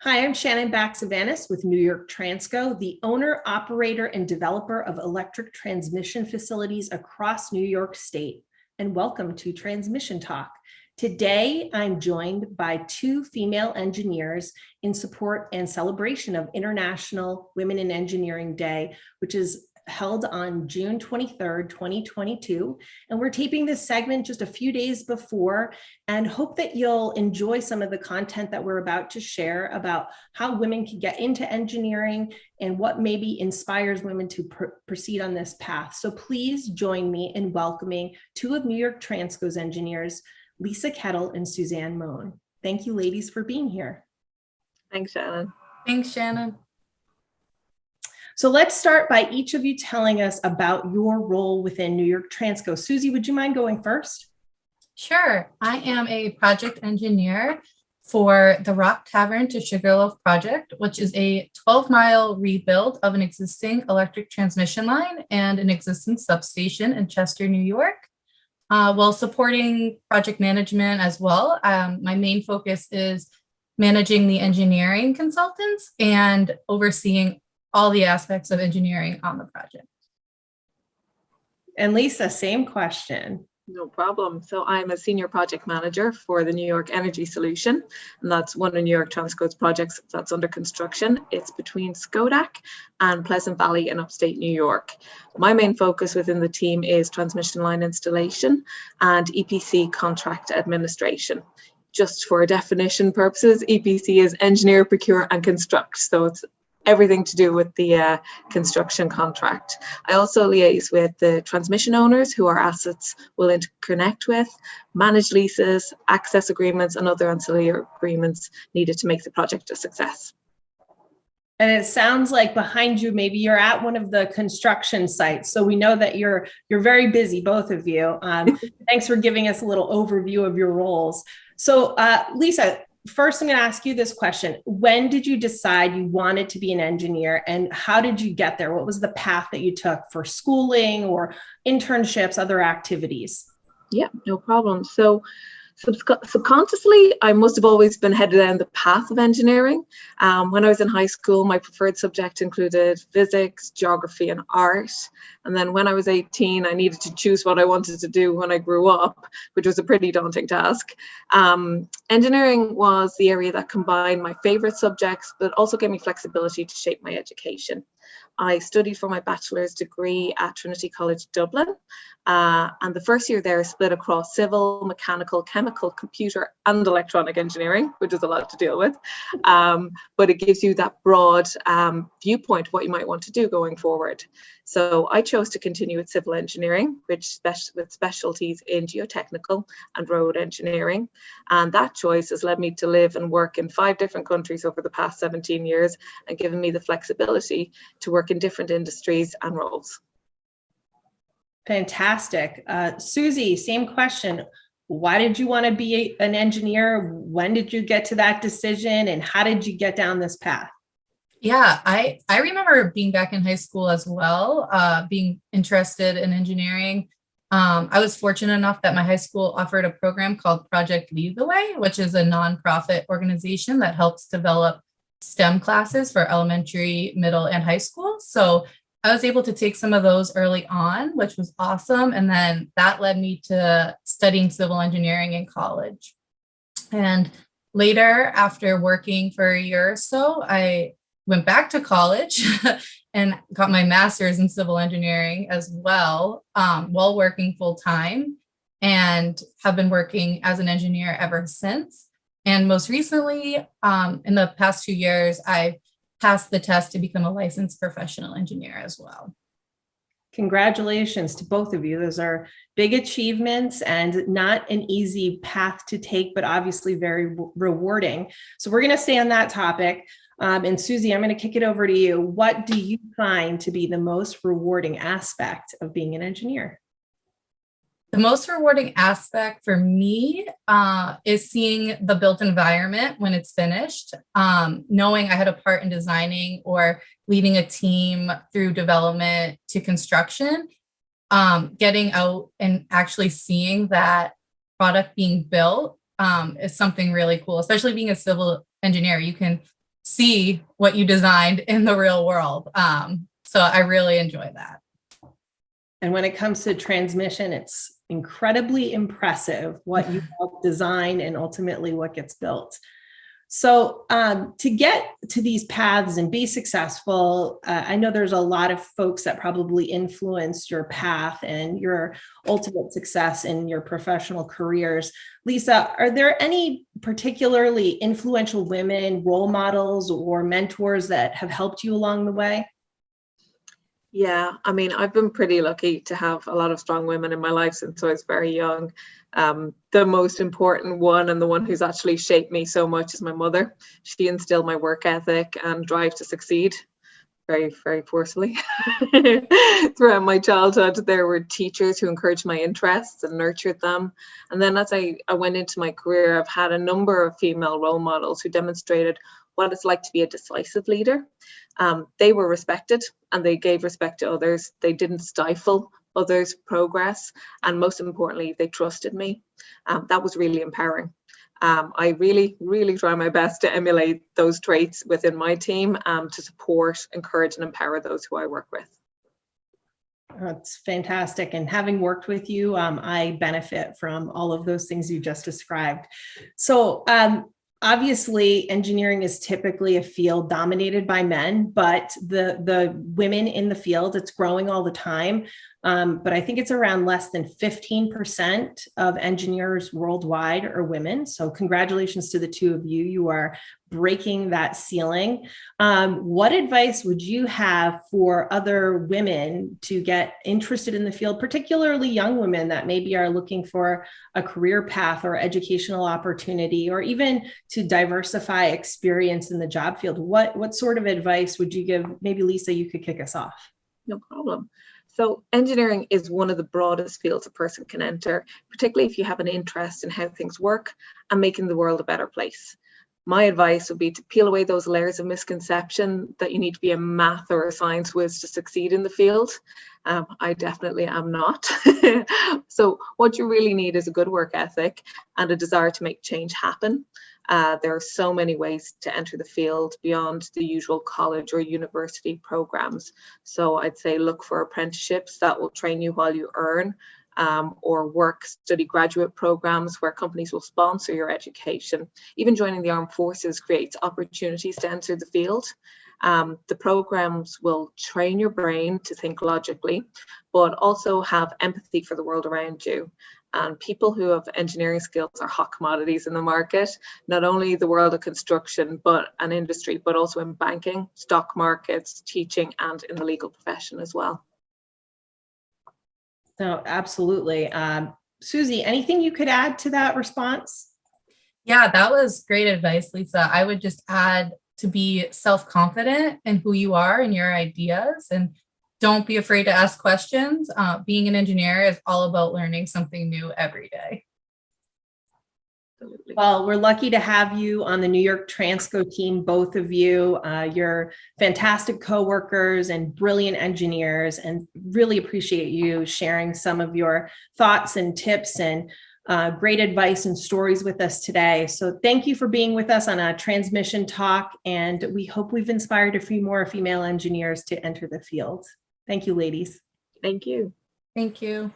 Hi, I'm Shannon Baxevanis with York Transco, the owner, operator, and developer of electric transmission facilities across New York State. And welcome to Transmission Talk. Today, I'm joined by two female engineers in support and celebration of International Women in Engineering Day, which is held on June 23rd, 2022. And we're taping this segment just a few days before and hope that you'll enjoy some of the content that we're about to share about how women can get into engineering and what maybe inspires women to proceed on this path. So please join me in welcoming two of York Transco's engineers, Lisa Kettle and Suzanne Moan. Thank you, ladies, for being here. Thanks, Shannon. Thanks, Shannon. So let's start by each of you telling us about your role within York Transco. Susie, would you mind going first? Sure. I am a project engineer for the Rock Tavern to Sugarloaf project, which is a 12-mile rebuild of an existing electric transmission line and an existing substation in Chester, New York. While supporting project management as well, my main focus is managing the engineering consultants and overseeing all the aspects of engineering on the project. And Lisa, same question. No problem. So I'm a senior project manager for the New York Energy Solution, and that's one of New York Transco's projects that's under construction. It's between Skodak and Pleasant Valley in upstate New York. My main focus within the team is transmission line installation and EPC contract administration. Just for definition purposes, EPC is engineer, procure, and construct. So it's everything to do with the construction contract. I also liaise with the transmission owners who our assets will interconnect with, manage leases, access agreements, and other ancillary agreements needed to make the project a success. And it sounds like behind you, maybe you're at one of the construction sites. So we know that you're very busy, both of you. Thanks for giving us a little overview of your roles. So Lisa, first, I'm going to ask you this question. When did you decide you wanted to be an engineer, and how did you get there? What was the path that you took for schooling or internships, other activities? Yeah, no problem. So subconsciously, I must have always been headed down the path of engineering. When I was in high school, my preferred subject included physics, geography, and art. And then when I was 18, I needed to choose what I wanted to do when I grew up, which was a pretty daunting task. Engineering was the area that combined my favorite subjects, but also gave me flexibility to shape my education. I studied for my bachelor's degree at Trinity College Dublin, and the first year there is split across civil, mechanical, chemical, computer, and electronic engineering, which is a lot to deal with, but it gives you that broad viewpoint of what you might want to do going forward. So I chose to continue with civil engineering, with specialties in geotechnical and road engineering. And that choice has led me to live and work in 5 different countries over the past 17 years and given me the flexibility to work in different industries and roles. Fantastic. Susie, same question. Why did you want to be an engineer? When did you get to that decision, and how did you get down this path? Yeah, I remember being back in high school as well, being interested in engineering. I was fortunate enough that my high school offered a program called Project Lead the Way, which is a nonprofit organization that helps develop STEM classes for elementary, middle, and high school. So I was able to take some of those early on, which was awesome. And then that led me to studying civil engineering in college. And later, after working for a year or so, I went back to college and got my master's in civil engineering as well, while working full time, and have been working as an engineer ever since. And most recently, in the past 2 years, I passed the test to become a licensed professional engineer as well. Congratulations to both of you. Those are big achievements and not an easy path to take, but obviously very rewarding. So we're going to stay on that topic. And Susie, I'm going to kick it over to you. What do you find to be the most rewarding aspect of being an engineer? The most rewarding aspect for me is seeing the built environment when it's finished, knowing I had a part in designing or leading a team through development to construction, getting out and actually seeing that product being built is something really cool, especially being a civil engineer. You can see what you designed in the real world. So I really enjoy that. And when it comes to transmission, it's incredibly impressive what you help design and ultimately what gets built. So to get to these paths and be successful, I know there's a lot of folks that probably influenced your path and your ultimate success in your professional careers. Lisa, are there any particularly influential women, role models, or mentors that have helped you along the way? Yeah, I mean, I've been pretty lucky to have a lot of strong women in my life since I was very young. The most important one, and the one who's actually shaped me so much, is my mother. She instilled my work ethic and drive to succeed very, very forcefully. Throughout my childhood, there were teachers who encouraged my interests and nurtured them. And then as I went into my career, I've had a number of female role models who demonstrated what it's like to be a decisive leader. They were respected and they gave respect to others. They didn't stifle others' progress. And most importantly, they trusted me. That was really empowering. I really, really try my best to emulate those traits within my team to support, encourage, and empower those who I work with. That's fantastic. And having worked with you, I benefit from all of those things you just described. So obviously, engineering is typically a field dominated by men, but the women in the field, it's growing all the time. But I think it's around less than 15% of engineers worldwide are women. So congratulations to the two of you. You are breaking that ceiling. What advice would you have for other women to get interested in the field, particularly young women that maybe are looking for a career path or educational opportunity, or even to diversify experience in the job field? What sort of advice would you give? Maybe Lisa, you could kick us off. No problem. So engineering is one of the broadest fields a person can enter, particularly if you have an interest in how things work and making the world a better place. My advice would be to peel away those layers of misconception that you need to be a math or a science whiz to succeed in the field. I definitely am not. So what you really need is a good work ethic and a desire to make change happen. There are so many ways to enter the field beyond the usual college or university programs. So I'd say look for apprenticeships that will train you while you earn, or study graduate programs where companies will sponsor your education. Even joining the armed forces creates opportunities to enter the field. The programs will train your brain to think logically, but also have empathy for the world around you. And people who have engineering skills are hot commodities in the market, not only the world of construction, but an industry, but also in banking, stock markets, teaching, and in the legal profession as well. No, absolutely. Susie, anything you could add to that response? Yeah, that was great advice, Lisa. I would just add to be self-confident in who you are and your ideas, and don't be afraid to ask questions. Being an engineer is all about learning something new every day. Well, we're lucky to have you on the New York Transco team, both of you. You're fantastic coworkers and brilliant engineers, and really appreciate you sharing some of your thoughts and tips and great advice and stories with us today. So thank you for being with us on a transmission talk, and we hope we've inspired a few more female engineers to enter the field. Thank you, ladies. Thank you. Thank you.